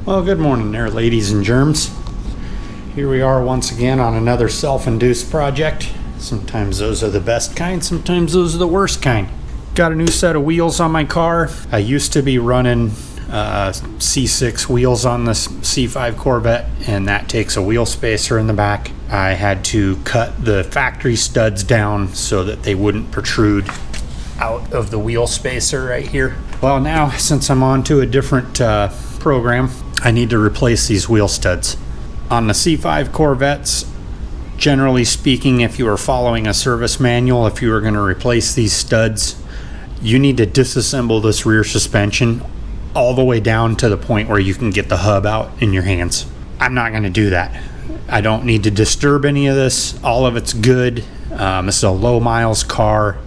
Well, good morning there, ladies and germs. Here we are once again on another self-induced project. Sometimes those are the best kind, sometimes those are the worst kind. Got a new set of wheels on my car. I used to be running C6 wheels on the C5 Corvette, and that takes a wheel spacer in the back. I had to cut the factory studs down so that they wouldn't protrude out of the wheel spacer right here. Well, now since I'm on to a different program, I need to replace these wheel studs. On the C5 Corvettes, generally speaking, if you are following a service manual, if you are going to replace these studs, you need to disassemble this rear suspension all the way down to the point where you can get the hub out in your hands. I'm not going to do that. I don't need to disturb any of this. All of it's good. This is a low miles car.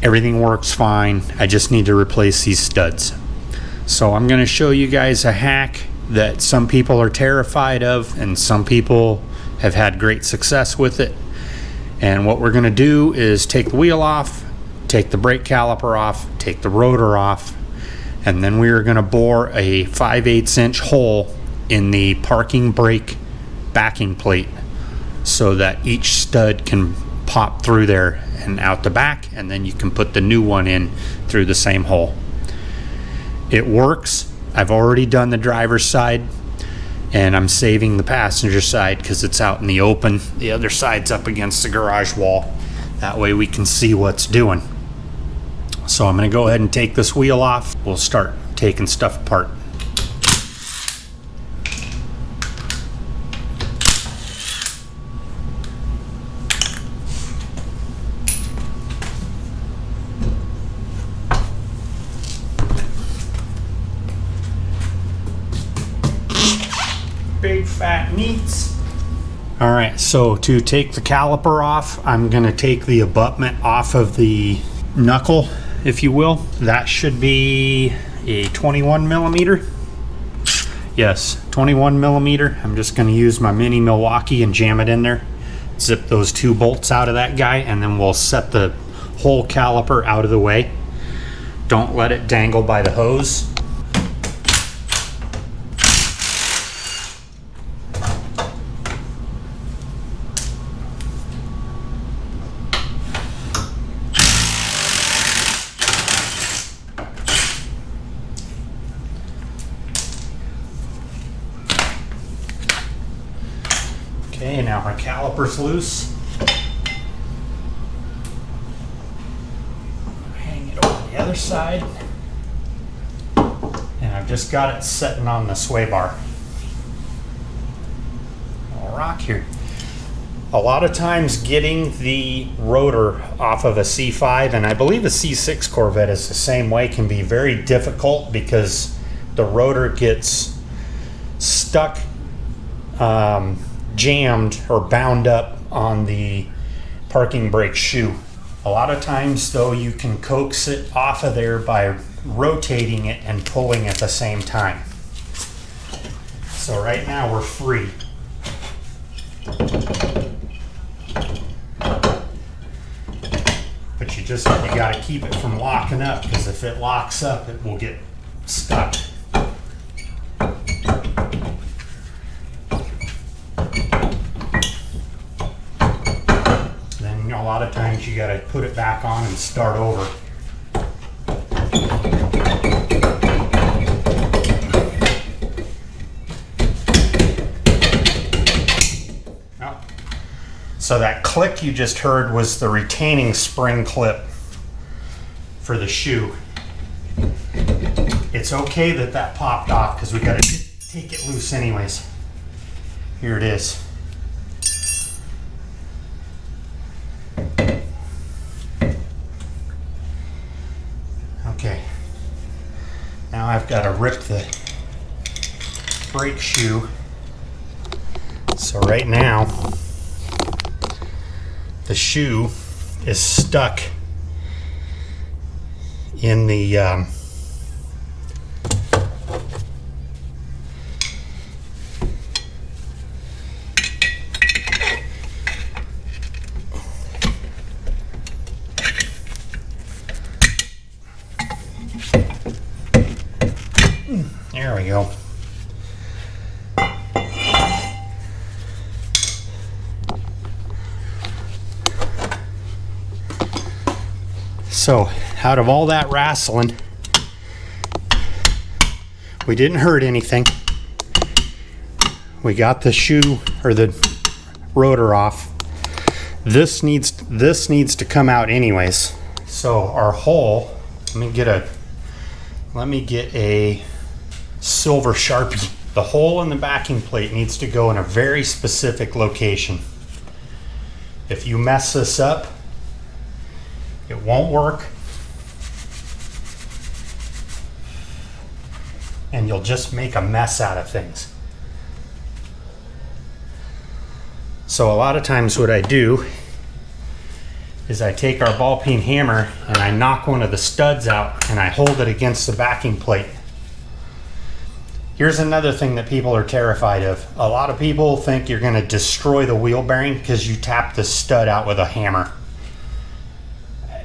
Everything works fine. I just need to replace these studs. So I'm going to show you guys a hack that some people are terrified of and some people have had great success with it. And what we're going to do is take the wheel off, take the brake caliper off, take the rotor off, and then we are going to bore a 5/8 inch hole in the parking brake backing plate so that each stud can pop through there and out the back, and then you can put the new one in through the same hole. It works. I've already done the driver's side, and I'm saving the passenger side because it's out in the open. The other side's up against the garage wall. That way we can see what's doing. So I'm going to go ahead and take this wheel off. We'll start taking stuff apart. Big fat meats. All right, so to take the caliper off, I'm going to take the abutment off of the knuckle, if you will. That should be a 21 millimeter. Yes, 21 millimeter. I'm just going to use my mini Milwaukee and jam it in there. Zip those two bolts out of that guy, and then we'll set the whole caliper out of the way. Don't let it dangle by the hose. Okay, now my caliper's loose. Hang it over the other side. And I've just got it sitting on the sway bar. I'll rock here. A lot of times getting the rotor off of a C5, and I believe a C6 Corvette is the same way, can be very difficult because the rotor gets stuck, jammed or bound up on the parking brake shoe. A lot of times though, you can coax it off of there by rotating it and pulling at the same time. So right now we're free. But you got to keep it from locking up, because if it locks up, it will get stuck. A lot of times you got to put it back on and start over. Oh. So that click you just heard was the retaining spring clip for the shoe. It's okay that that popped off because we got to take it loose anyways. Here it is. Okay, now I've got to rip the brake shoe. So right now, the shoe is stuck in the There we go. So out of all that wrestling, we didn't hurt anything. We got the shoe or the rotor off. This needs to come out anyways. So our hole, let me get a silver Sharpie. The hole in the backing plate needs to go in a very specific location. If you mess this up, it won't work. And you'll just make a mess out of things. So a lot of times what I do is I take our ball peen hammer and I knock one of the studs out and I hold it against the backing plate. Here's another thing that people are terrified of. A lot of people think you're going to destroy the wheel bearing because you tap the stud out with a hammer.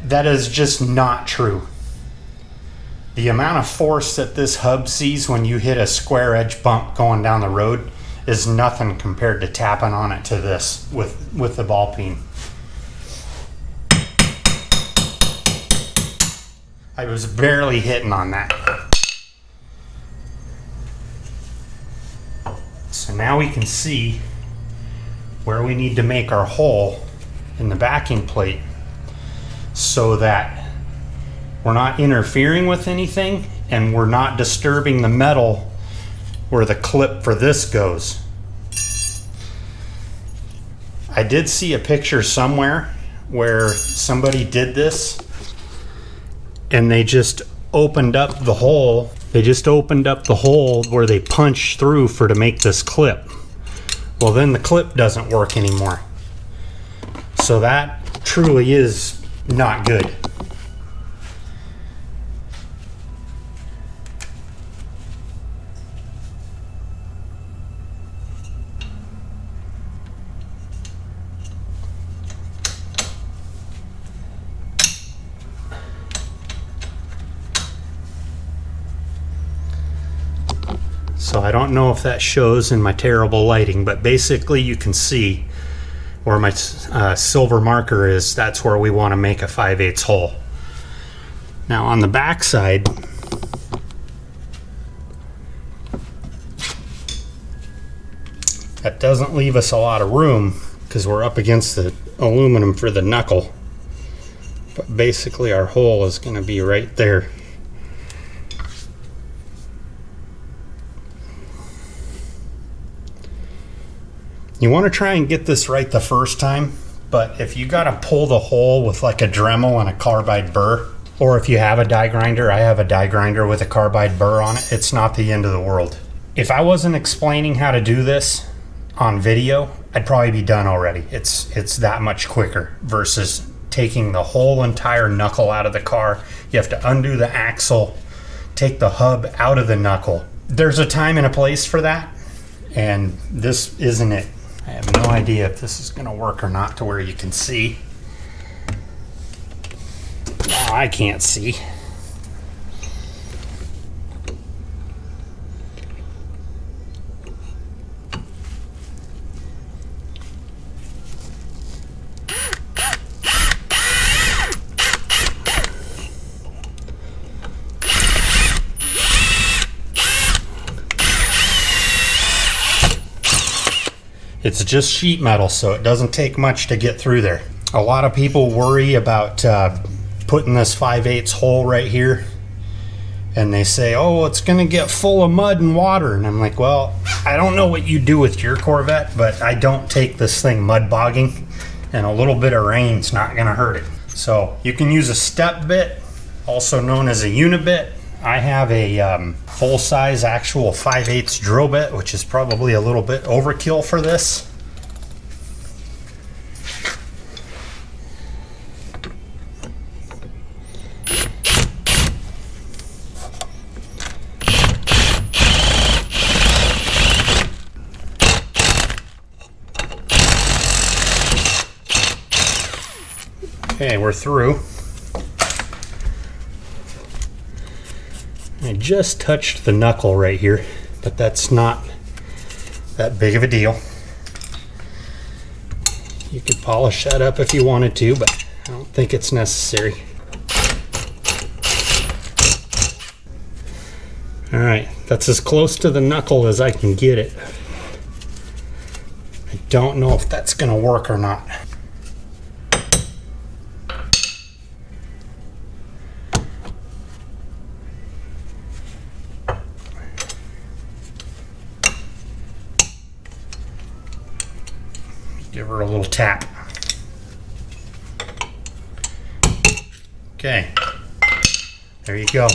That is just not true. The amount of force that this hub sees when you hit a square edge bump going down the road is nothing compared to tapping on it to this with the ball peen. I was barely hitting on that. So now we can see where we need to make our hole in the backing plate so that we're not interfering with anything and we're not disturbing the metal where the clip for this goes. I did see a picture somewhere where somebody did this and they just opened up the hole. They just opened up the hole where they punched through to make this clip. Well, then the clip doesn't work anymore. So that truly is not good. So I don't know if that shows in my terrible lighting, but basically you can see where my silver marker is. That's where we want to make a 5/8 hole. Now on the back side, that doesn't leave us a lot of room because we're up against the aluminum for the knuckle. But basically our hole is going to be right there. You want to try and get this right the first time, but if you got to pull the hole with like a Dremel and a carbide burr, or if you have a die grinder, I have a die grinder with a carbide burr on it, it's not the end of the world. If I wasn't explaining how to do this on video, I'd probably be done already. It's that much quicker versus taking the whole entire knuckle out of the car. You have to undo the axle, take the hub out of the knuckle. There's a time and a place for that, and this isn't it. I have no idea if this is going to work or not to where you can see. Now I can't see. It's just sheet metal, so it doesn't take much to get through there. A lot of people worry about putting this 5/8 hole right here, and they say, oh, it's gonna get full of mud and water. And I'm like, well, I don't know what you do with your Corvette, but I don't take this thing mud bogging, and a little bit of rain's not gonna hurt it. So you can use a step bit, also known as a unibit. I have a full-size actual 5/8 drill bit, which is probably a little bit overkill for this. Okay, we're through. I just touched the knuckle right here, but that's not that big of a deal. You could polish that up if you wanted to, but I don't think it's necessary. All right, that's as close to the knuckle as I can get it. I don't know if that's gonna work or not. Give her a little tap. Okay, there you go.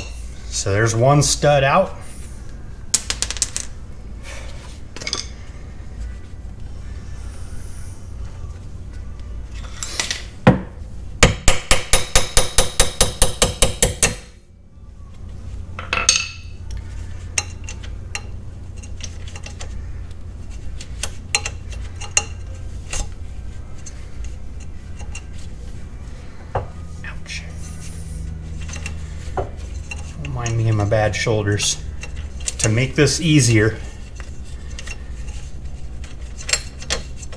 So there's one stud out. Mind me of my bad shoulders. To make this easier,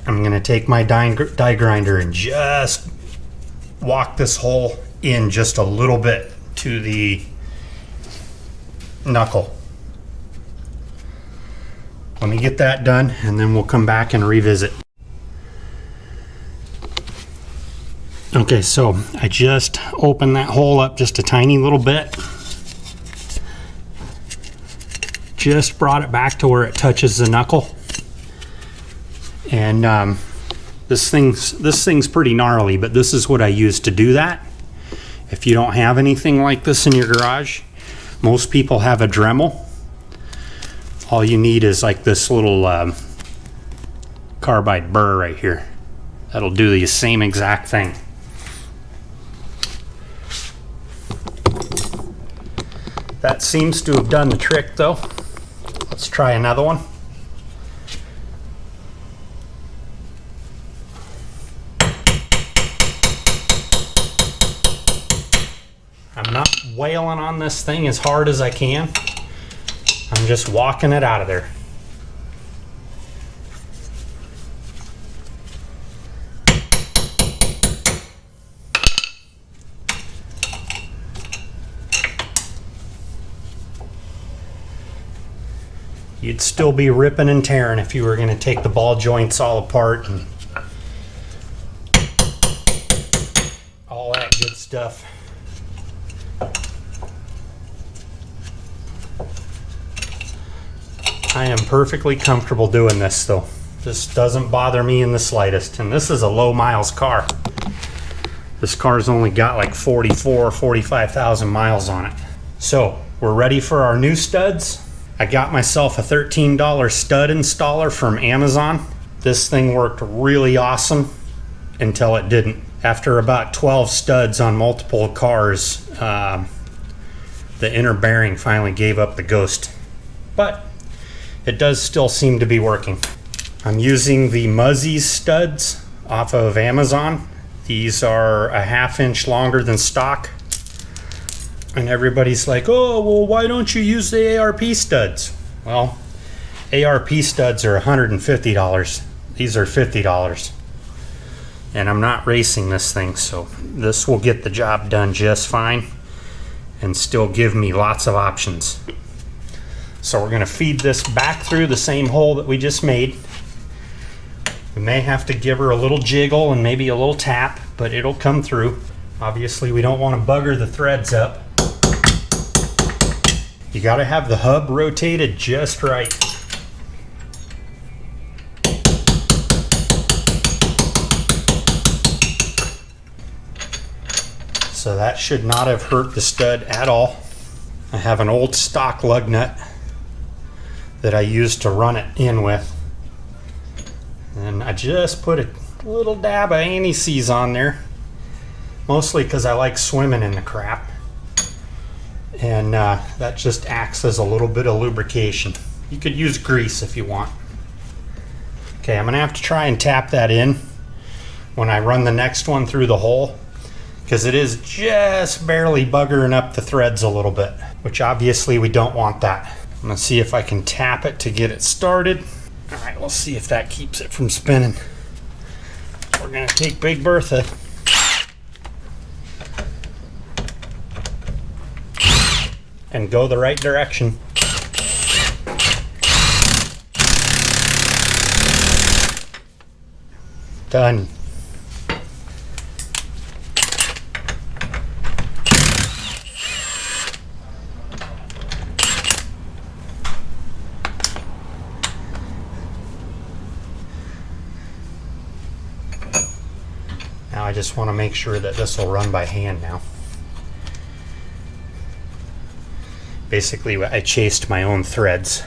I'm going to take my die grinder and just walk this hole in just a little bit to the knuckle. Let me get that done and then we'll come back and revisit. Okay, so I just opened that hole up just a tiny little bit. Just brought it back to where it touches the knuckle. And this thing's pretty gnarly, but this is what I use to do that. If you don't have anything like this in your garage, most people have a Dremel. All you need is like this little carbide burr right here. That'll do the same exact thing. That seems to have done the trick though. Let's try another one. I'm not wailing on this thing as hard as I can. I'm just walking it out of there. You'd still be ripping and tearing if you were going to take the ball joints all apart and all that good stuff. I am perfectly comfortable doing this though. This doesn't bother me in the slightest. And this is a low miles car. This car's only got like 45,000 miles on it. So we're ready for our new studs. I got myself a $13 stud installer from Amazon. This thing worked really awesome until it didn't. After about 12 studs on multiple cars, the inner bearing finally gave up the ghost. But it does still seem to be working. I'm using the Muzzies studs off of Amazon. These are a 1/2 inch longer than stock. And everybody's like, oh, well, why don't you use the ARP studs? Well, ARP studs are $150. These are $50. And I'm not racing this thing, so this will get the job done just fine and still give me lots of options. So we're going to feed this back through the same hole that we just made. We may have to give her a little jiggle and maybe a little tap, but it'll come through. Obviously, we don't want to bugger the threads up. You got to have the hub rotated just right. So that should not have hurt the stud at all. I have an old stock lug nut that I used to run it in with. And I just put a little dab of anti-seize on there. Mostly because I like swimming in the crap. And that just acts as a little bit of lubrication. You could use grease if you want. Okay, I'm gonna have to try and tap that in when I run the next one through the hole, because it is just barely buggering up the threads a little bit, which obviously we don't want that. I'm gonna see if I can tap it to get it started. All right, we'll see if that keeps it from spinning. We're gonna take Big Bertha. And go the right direction. Done. Now I just want to make sure that this will run by hand now. Basically, I chased my own threads.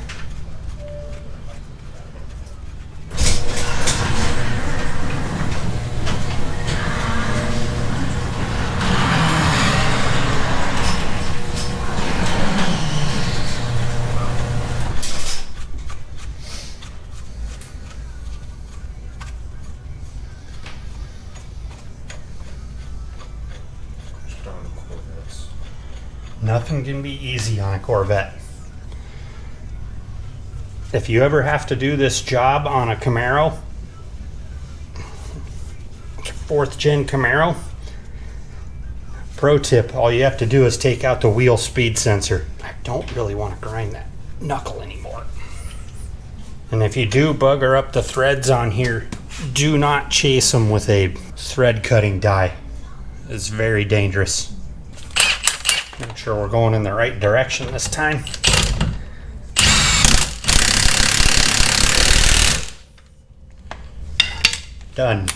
Nothing can be easy on a Corvette. If you ever have to do this job on a Camaro, 4th gen Camaro, pro tip, all you have to do is take out the wheel speed sensor. I don't really want to grind that knuckle anymore. And if you do bugger up the threads on here, do not chase them with a thread cutting die. It's very dangerous. Make sure we're going in the right direction this time. Done.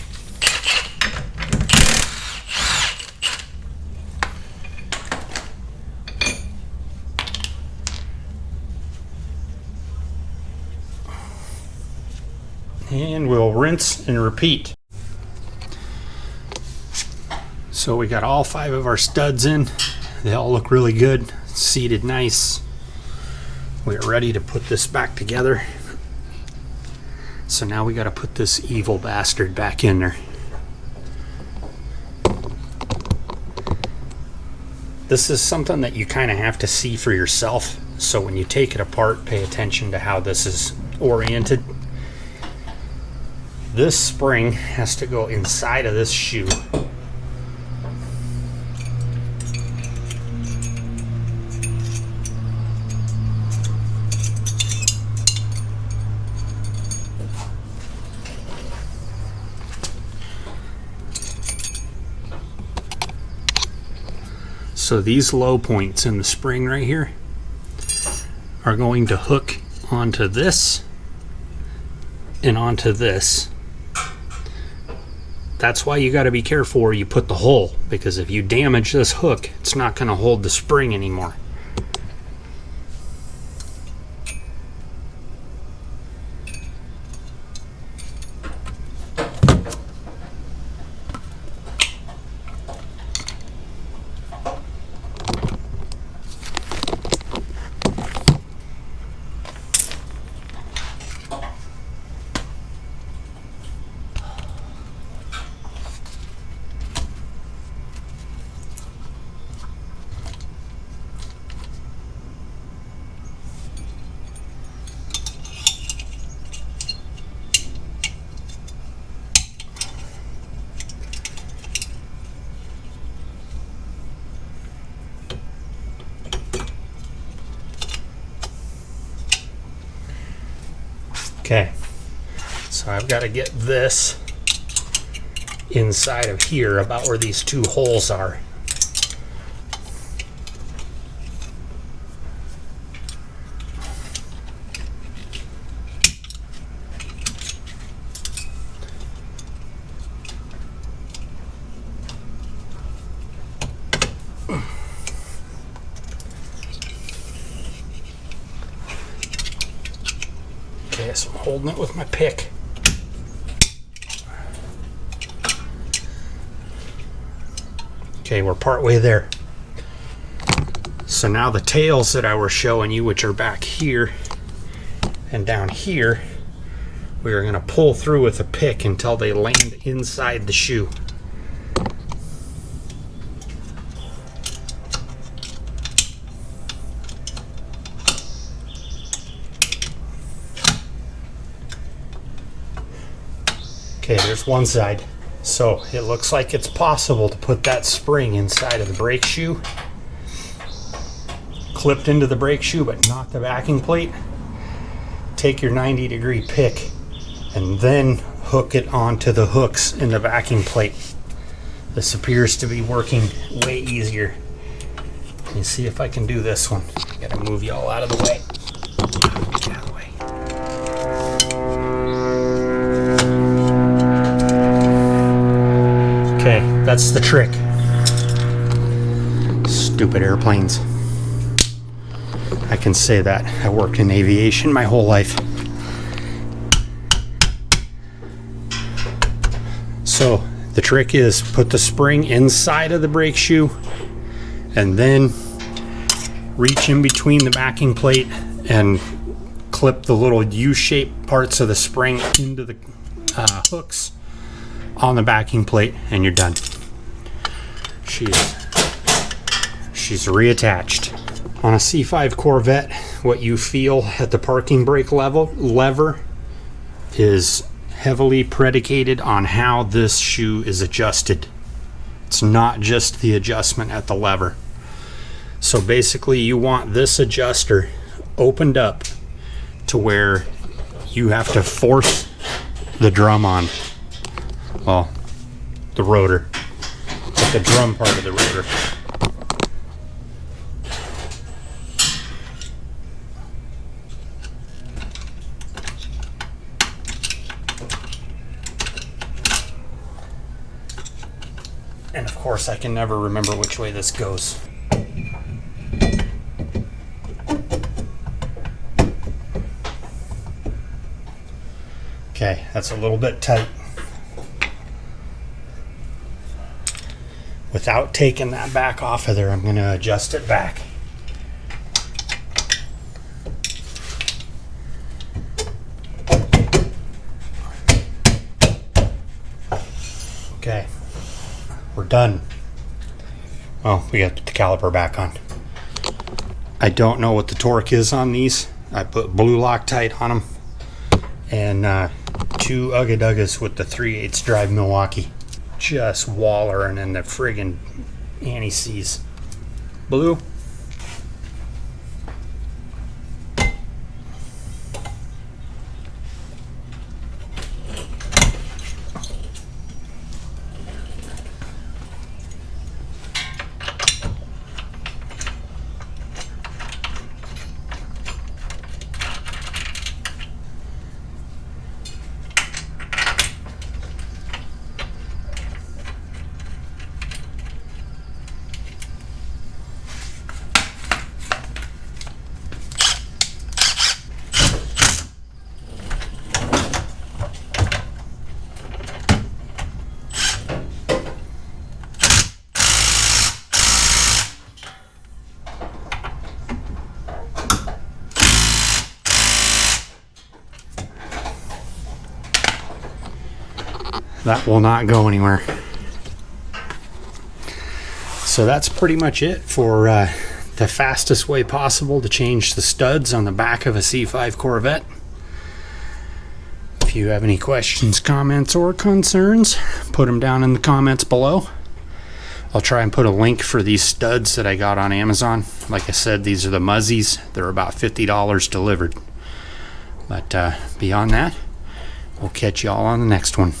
And we'll rinse and repeat. So we got all 5 of our studs in. They all look really good, seated nice. We're ready to put this back together. So now we got to put this evil bastard back in there. This is something that you kind of have to see for yourself. So when you take it apart, pay attention to how this is oriented. This spring has to go inside of this shoe. So these low points in the spring right here are going to hook onto this and onto this. That's why you got to be careful where you put the hole, because if you damage this hook, it's not going to hold the spring anymore. Okay, so I've got to get this inside of here about where these 2 holes are. Okay, so I'm holding it with my pick. Okay, we're partway there. So now the tails that I was showing you, which are back here and down here, we are going to pull through with a pick until they land inside the shoe. Okay, there's one side. So it looks like it's possible to put that spring inside of the brake shoe, clipped into the brake shoe but not the backing plate. Take your 90-degree pick and then hook it onto the hooks in the backing plate. This appears to be working way easier. Let me see if I can do this one. I gotta move y'all out of the way. Get out of the way. Okay, that's the trick. Stupid airplanes. I can say that. I worked in aviation my whole life. So the trick is put the spring inside of the brake shoe and then reach in between the backing plate and clip the little U-shaped parts of the spring into the hooks on the backing plate, and you're done. She's reattached. On a C5 Corvette, what you feel at the parking brake lever is heavily predicated on how this shoe is adjusted. It's not just the adjustment at the lever. So basically you want this adjuster opened up to where you have to force the drum on. Well, the rotor, but the drum part of the rotor. And of course, I can never remember which way this goes. Okay, that's a little bit tight. Without taking that back off of there, I'm going to adjust it back. Okay, we're done. Oh, we got the caliper back on. I don't know what the torque is on these. I put blue Loctite on them and 2 Ugga Duggas with the 3/8 drive Milwaukee. Just wallering in the friggin' anti-seize. Blue. That will not go anywhere. So that's pretty much it for the fastest way possible to change the studs on the back of a C5 Corvette. If you have any questions, comments, or concerns, put them down in the comments below. I'll try and put a link for these studs that I got on Amazon. Like I said, these are the Muzzies. They're about $50 delivered. But beyond that, we'll catch y'all on the next one.